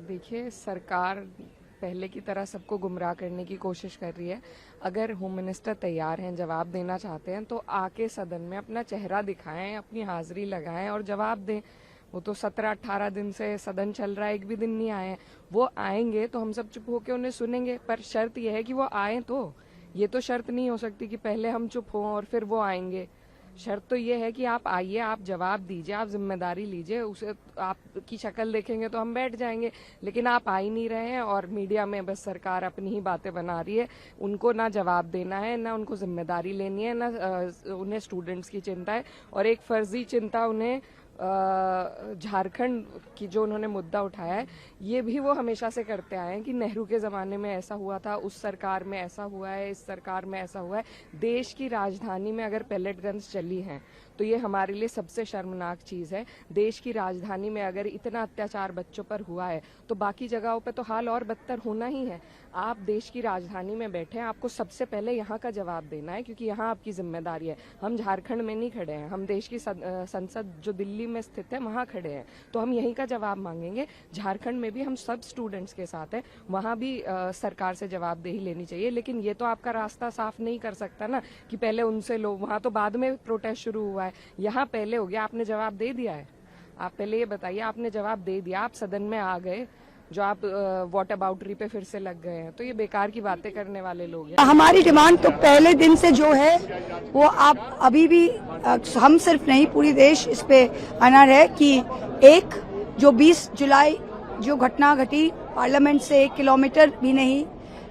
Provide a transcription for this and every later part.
देखिए, सरकार पहले की तरह सबको गुमराह करने की कोशिश कर रही है। अगर होम मिनिस्टर तैयार हैं, जवाब देना चाहते हैं, तो आके सदन में अपना चेहरा दिखाएं, अपनी हाजिरी लगाएं और जवाब दें। वो तो 17-18 दिन से सदन चल रहा है, एक भी दिन नहीं आए हैं। वो आएंगे तो हम सब चुप होकर उन्हें सुनेंगे, पर शर्त यह है कि वो आए। तो ये तो शर्त नहीं हो सकती कि पहले हम चुप हों और फिर वो आएंगे। शर्त तो ये है कि आप आइए, आप जवाब दीजिए, आप जिम्मेदारी लीजिए। उसे आपकी शक्ल देखेंगे तो हम बैठ जाएंगे, लेकिन आप आ ही नहीं रहे हैं और मीडिया में बस सरकार अपनी ही बातें बना रही है। उनको ना जवाब देना है, ना उनको जिम्मेदारी लेनी है, ना उन्हें स्टूडेंट्स की चिंता है, और एक फर्जी चिंता उन्हें झारखंड की जो उन्होंने मुद्दा उठाया है, ये भी वो हमेशा से करते आए हैं कि नेहरू के ज़माने में ऐसा हुआ था, उस सरकार में ऐसा हुआ है, इस सरकार में ऐसा हुआ है। देश की राजधानी में अगर पैलेट गन्स चली हैं तो ये हमारे लिए सबसे शर्मनाक चीज़ है। देश की राजधानी में अगर इतना अत्याचार बच्चों पर हुआ है तो बाकी जगहों पर तो हाल और बदतर होना ही है। आप देश की राजधानी में बैठे हैं, आपको सबसे पहले यहाँ का जवाब देना है, क्योंकि यहाँ आपकी जिम्मेदारी है। हम झारखंड में नहीं खड़े हैं, हम देश की संसद जो दिल्ली में स्थित है वहाँ खड़े हैं, तो हम यहीं का जवाब मांगेंगे। झारखंड में भी हम सब स्टूडेंट्स के साथ हैं, वहाँ भी सरकार से जवाबदेही लेनी चाहिए। लेकिन ये तो आपका रास्ता साफ नहीं कर सकता ना कि पहले उनसे लो, वहाँ तो बाद में प्रोटेस्ट शुरू हुआ है, यहाँ पहले हो गया। आपने जवाब दे दिया है, आप पहले ये बताइए, आपने जवाब दे दिया, आप सदन में आ गए, जो आप वॉट अबाउटरी पे फिर से लग गए हैं, तो ये बेकार की बातें करने वाले लोग हैं। हमारी डिमांड तो पहले दिन से जो है वो आप अभी भी हम सिर्फ नहीं, पूरी देश इस पे अनड़ है कि एक जो 20 जुलाई जो घटना घटी पार्लियामेंट से 1 किलोमीटर भी नहीं,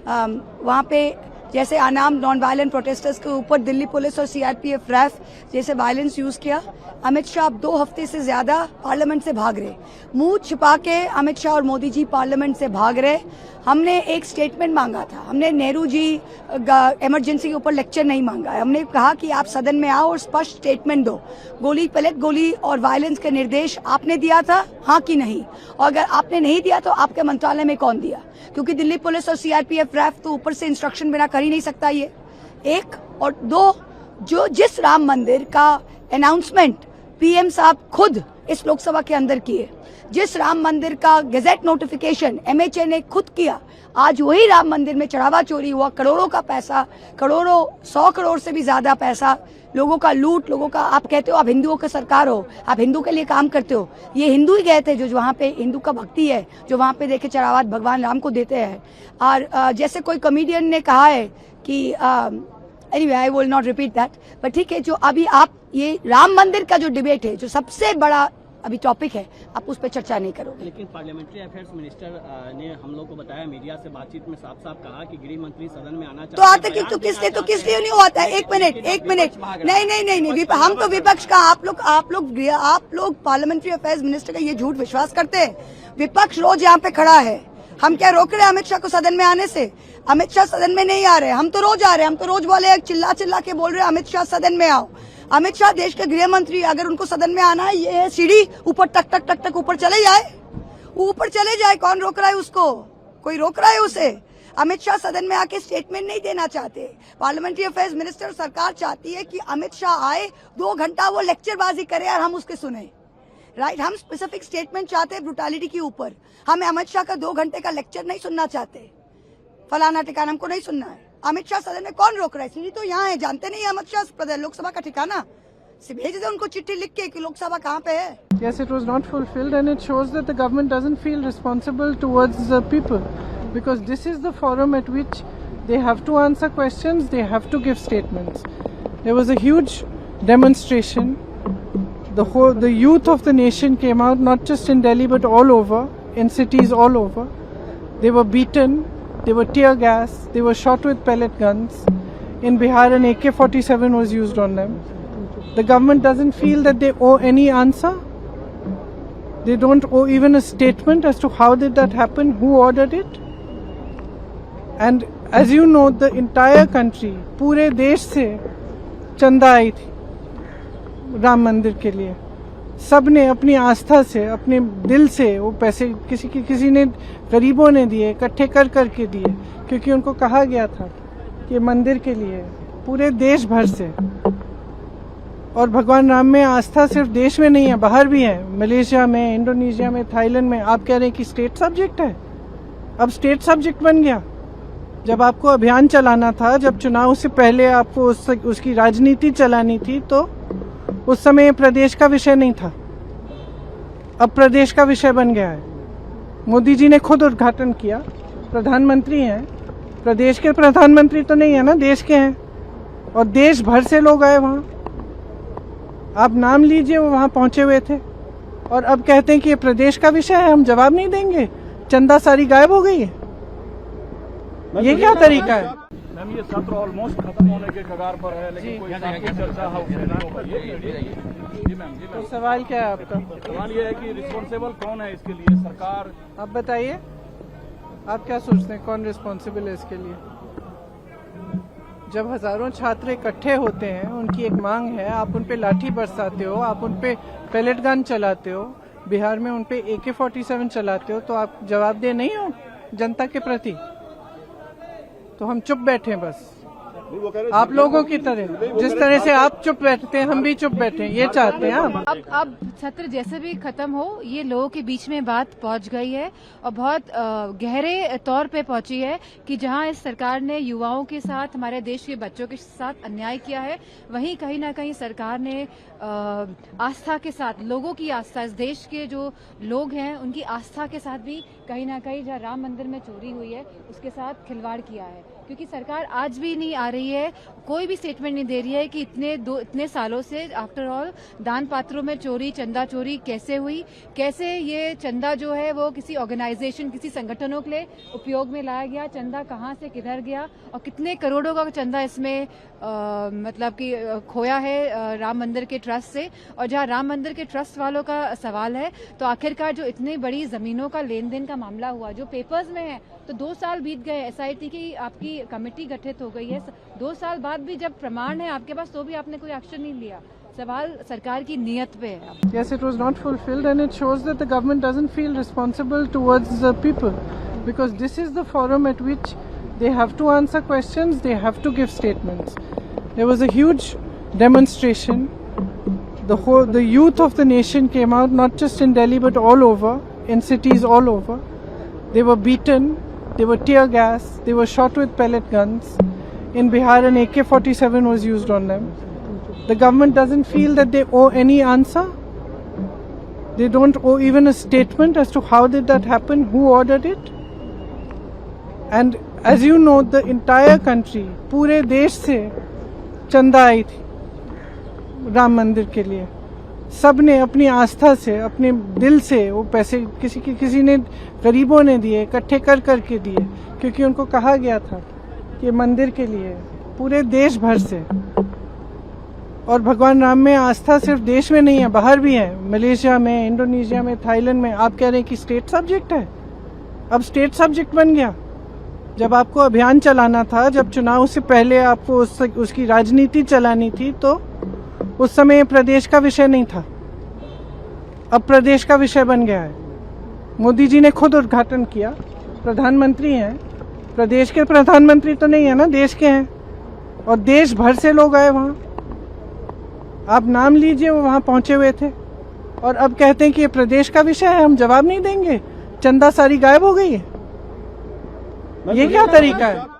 वहाँ पे जैसे अनाम नॉन वायलेंट प्रोटेस्टर्स के ऊपर दिल्ली पुलिस और सीआरपीएफ रैफ जैसे वायलेंस यूज किया। अमित शाह अब 2 हफ्ते से ज्यादा पार्लियामेंट से भाग रहे, मुंह छिपा के अमित शाह और मोदी जी पार्लियामेंट से भाग रहे। हमने एक स्टेटमेंट मांगा था, हमने नेहरू जी इमरजेंसी के ऊपर लेक्चर नहीं मांगा है। हमने कहा कि आप सदन में आओ और स्पष्ट स्टेटमेंट दो। गोली पैलेट गोली और वायलेंस के निर्देश आपने दिया था, हाँ कि नहीं? और अगर आपने नहीं दिया तो आपके मंत्रालय में कौन दिया? क्योंकि दिल्ली पुलिस और सीआरपीएफ रैफ तो ऊपर से इंस्ट्रक्शन बिना कर ही नहीं सकता ये। 1 और 2, जो जिस राम मंदिर का अनाउंसमेंट पीएम साहब खुद इस लोकसभा के अंदर किए, जिस राम मंदिर का गैजेट नोटिफिकेशन एमएचए ने खुद किया, आज वही राम मंदिर में चढ़ावा चोरी हुआ, करोड़ों का पैसा, करोड़ों 100 करोड़ से भी ज्यादा पैसा, लोगों का लूट, लोगों का। आप कहते हो आप हिंदुओं की सरकार हो, आप हिंदू के लिए काम करते हो, ये हिंदू ही गए थे जो वहाँ पे हिंदू का भक्ति है, जो वहाँ पे देखे चढ़ावा भगवान राम को देते हैं। और जैसे कोई कॉमेडियन ने कहा है कि anyway I will not repeat that, but ठीक है, जो अभी आप ये राम मंदिर का जो डिबेट है, जो सबसे बड़ा अभी टॉपिक है, आप उस पर चर्चा नहीं करोगे। लेकिन पार्लियामेंट्री अफेयर्स मिनिस्टर ने हम लोग को बताया, मीडिया से बातचीत में साफ साफ कहा कि गृह मंत्री सदन में आना तो आता क्यों? तो किस लिए नहीं होता है? एक मिनट नहीं, हम तो विपक्ष का, आप लोग पार्लियामेंट्री अफेयर्स मिनिस्टर का ये झूठ विश्वास करते हैं। विपक्ष रोज यहाँ पे खड़ा है, हम क्या रोक रहे हैं अमित शाह को सदन में आने से? अमित शाह सदन में नहीं आ रहे, हम तो रोज आ रहे हैं, हम तो रोज बोले, चिल्ला के बोल रहे हैं अमित शाह सदन में आओ। अमित शाह देश के गृह मंत्री, अगर उनको सदन में आना है, ये सीढ़ी ऊपर टक ऊपर चले जाए, कौन रोक रहा है उसको? कोई रोक रहा है उसे? अमित शाह सदन में आके स्टेटमेंट नहीं देना चाहते। पार्लियामेंट्री अफेयर्स मिनिस्टर सरकार चाहती है कि अमित शाह आए, 2 घंटा वो लेक्चरबाजी करे और हम उसके सुने। राइट, हम स्पेसिफिक स्टेटमेंट चाहते हैं ब्रुटालिटी के ऊपर। हम अमित शाह का 2 घंटे का लेक्चर नहीं सुनना चाहते, फलाना ठिकाना हमको नहीं सुनना है। अमित शाह सदन में कौन रोक रहा है? सीढ़ी तो यहाँ है, जानते नहीं अमित शाह लोकसभा का ठिकाना? भेज दे उनको चिट्ठी लिख के कि लोकसभा कहाँ पे है। Yes, it was not fulfilled, and it shows that the government doesn't feel responsible towards the people, because this is the forum at which they have to answer questions, they have to give statements. There was a huge demonstration. The youth of the nation came out, not just in Delhi but all over, in cities all over. They were beaten, they were tear gas, they were shot with pellet guns. In Bihar, an AK-47 was used on them. The government doesn't feel that they owe any answer. They don't owe even a statement as to how did that happen, who ordered it. And as you know, the entire country, पूरे देश से चंदा आई थी राम मंदिर के लिए। सब ने अपनी आस्था से, अपने दिल से वो पैसे, किसी ने, गरीबों ने दिए, इकट्ठे करके दिए, क्योंकि उनको कहा गया था कि मंदिर के लिए। पूरे देश भर से और भगवान राम में आस्था सिर्फ देश में नहीं है, बाहर भी है, मलेशिया में, इंडोनेशिया में, थाईलैंड में। आप कह रहे हैं कि स्टेट सब्जेक्ट है, अब स्टेट सब्जेक्ट बन गया। जब आपको अभियान चलाना था, जब चुनाव से पहले आपको उसकी राजनीति चलानी थी, तो उस समय प्रदेश का विषय नहीं था, अब प्रदेश का विषय बन गया है। मोदी जी ने खुद उद्घाटन किया, प्रधानमंत्री हैं, प्रदेश के प्रधानमंत्री तो नहीं है ना, देश के हैं, और देश भर से लोग आए वहाँ। आप नाम लीजिए, वो वहाँ पहुंचे हुए थे, और अब कहते हैं कि ये प्रदेश का विषय है, हम जवाब नहीं देंगे, चंदा सारी गायब हो गई है। ये क्या तरीका है? मैम, ये सत्र ऑलमोस्ट खत्म होने के कगार पर है, लेकिन कोई सार्थक चर्चा हाउस में नहीं हो पाई है। जी मैम, तो सवाल क्या है आपका? सवाल ये है कि रिस्पॉन्सिबल कौन है इसके लिए, सरकार? आप बताइए, आप क्या सोचते हैं कौन रिस्पॉन्सिबल है इसके लिए? जब हजारों छात्र इकट्ठे होते हैं, उनकी एक मांग है, आप उन पे लाठी बरसाते हो, आप उन पे पैलेट गन चलाते हो, बिहार में उन पे AK-47 चलाते हो, तो आप जवाबदेह नहीं हो जनता के प्रति? तो हम चुप बैठे हैं बस, आप लोगों की तरह, जिस तरह से आप चुप बैठते हैं हम भी चुप बैठे हैं, ये चाहते हैं हम। अब सत्र जैसे भी खत्म हो, ये लोगों के बीच में बात पहुंच गई है और बहुत गहरे तौर पे पहुंची है कि जहां इस सरकार ने युवाओं के साथ, हमारे देश के बच्चों के साथ अन्याय किया है, वहीं कहीं ना कहीं सरकार ने आस्था के साथ, लोगों की आस्था, इस देश के जो लोग हैं उनकी आस्था के साथ भी कहीं ना कहीं जहां राम मंदिर में चोरी हुई है उसके साथ खिलवाड़ किया है। क्योंकि सरकार आज भी नहीं आ रही है, कोई भी स्टेटमेंट नहीं दे रही है कि इतने सालों से आफ्टर ऑल दान पात्रों में चोरी, चंदा चोरी कैसे हुई, कैसे ये चंदा जो है वो किसी ऑर्गेनाइजेशन, किसी संगठनों के लिए उपयोग में लाया गया, चंदा कहां से किधर गया और कितने करोड़ों का चंदा इसमें मतलब कि खोया है राम मंदिर के ट्रस्ट से। और जहां राम मंदिर के ट्रस्ट वालों का सवाल है, तो आखिरकार जो इतनी बड़ी जमीनों का लेन देन का मामला हुआ जो पेपर्स में है, तो 2 साल बीत गए, SIT की आपकी कमेटी गठित हो गई है, 2 साल बाद भी जब प्रमाण है आपके पास तो भी आपने कोई एक्शन नहीं लिया। सवाल सरकार की नीयत पे है। Yes, it was not fulfilled, and it shows that the government doesn't feel responsible towards the people, because this is the forum at which they have to answer questions, they have to give statements. There was a huge demonstration. The youth of the nation came out, not just in Delhi but all over, in cities all over. They were beaten, they were tear gas, they were shot with pellet guns. In Bihar, an AK-47 was used on them. The government doesn't feel that they owe any answer. They don't owe even a statement as to how did that happen, who ordered it. And as you know, the entire country, पूरे देश से चंदा आई थी राम मंदिर के लिए। सब ने अपनी आस्था से, अपने दिल से वो पैसे, किसी ने गरीबों ने दिए, इकट्ठे कर करके दिए, क्योंकि उनको कहा गया था कि मंदिर के लिए, पूरे देश भर से। और भगवान राम में आस्था सिर्फ देश में नहीं है, बाहर भी है, मलेशिया में, इंडोनेशिया में, थाईलैंड में। आप कह रहे हैं कि स्टेट सब्जेक्ट है, अब स्टेट सब्जेक्ट बन गया। जब आपको अभियान चलाना था, जब चुनाव से पहले आपको उसकी राजनीति चलानी थी, तो उस समय प्रदेश का विषय नहीं था, अब प्रदेश का विषय बन गया है। मोदी जी ने खुद उद्घाटन किया, प्रधानमंत्री हैं, प्रदेश के प्रधानमंत्री तो नहीं है ना, देश के हैं, और देश भर से लोग आए वहाँ। आप नाम लीजिए, वो वहाँ पहुंचे हुए थे, और अब कहते हैं कि ये प्रदेश का विषय है, हम जवाब नहीं देंगे, चंदा सारी गायब हो गई है। ये क्या तरीका है?